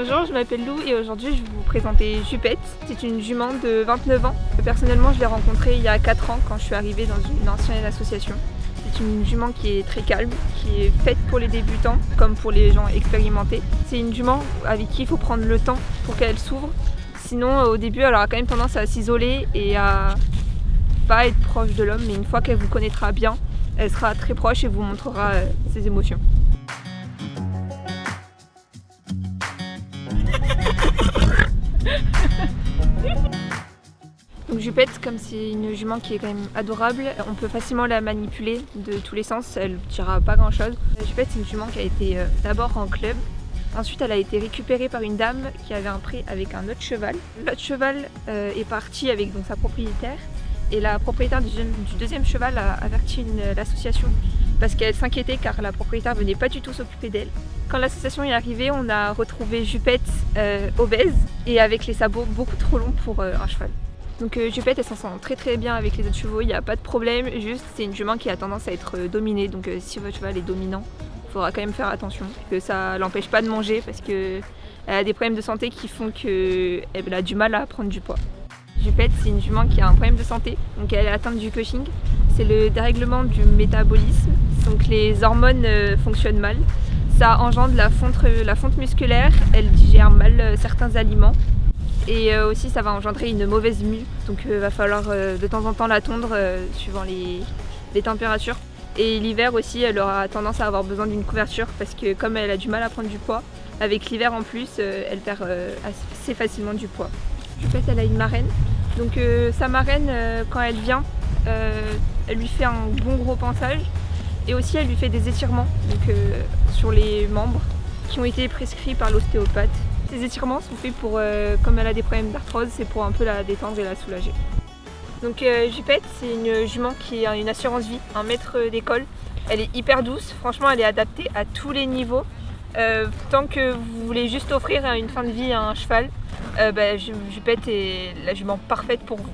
Bonjour, je m'appelle Lou et aujourd'hui je vais vous présenter Jupette. C'est une jument de 29 ans. Personnellement, je l'ai rencontrée il y a 4 ans quand je suis arrivée dans une ancienne association. C'est une jument qui est très calme, qui est faite pour les débutants comme pour les gens expérimentés. C'est une jument avec qui il faut prendre le temps pour qu'elle s'ouvre. Sinon, au début, elle aura quand même tendance à s'isoler et à pas être proche de l'homme, mais une fois qu'elle vous connaîtra bien, elle sera très proche et vous montrera ses émotions. Donc Jupette, comme c'est une jument qui est quand même adorable, on peut facilement la manipuler de tous les sens, elle ne dira pas grand chose. Jupette, c'est une jument qui a été d'abord en club, ensuite elle a été récupérée par une dame qui avait un prix avec un autre cheval. L'autre cheval est parti avec donc, sa propriétaire et la propriétaire du deuxième cheval a averti l'association parce qu'elle s'inquiétait car la propriétaire venait pas du tout s'occuper d'elle. Quand l'association est arrivée, on a retrouvé Jupette obèse et avec les sabots beaucoup trop longs pour un cheval. Donc Jupette, elle s'en sent très bien avec les autres chevaux, il n'y a pas de problème, juste c'est une jument qui a tendance à être dominée, donc si votre cheval est dominant, il faudra quand même faire attention, que ça l'empêche pas de manger parce qu'elle a des problèmes de santé qui font qu'elle a du mal à prendre du poids. Jupette, c'est une jument qui a un problème de santé, donc elle est atteinte du Cushing, c'est le dérèglement du métabolisme, donc les hormones fonctionnent mal, ça engendre la fonte musculaire, elle digère mal certains aliments. Et aussi ça va engendrer une mauvaise mue, donc il va falloir de temps en temps la tondre suivant les températures. Et l'hiver aussi, elle aura tendance à avoir besoin d'une couverture parce que comme elle a du mal à prendre du poids, avec l'hiver en plus, elle perd assez facilement du poids. Jupette, elle a une marraine, donc sa marraine, quand elle vient, elle lui fait un bon gros pansage et aussi elle lui fait des étirements donc, sur les membres qui ont été prescrits par l'ostéopathe. Ces étirements sont faits pour, comme elle a des problèmes d'arthrose, c'est pour un peu la détendre et la soulager. Donc Jupette, c'est une jument qui a une assurance vie, un maître d'école. Elle est hyper douce, franchement elle est adaptée à tous les niveaux. Tant que vous voulez juste offrir une fin de vie à un cheval, Jupette est la jument parfaite pour vous.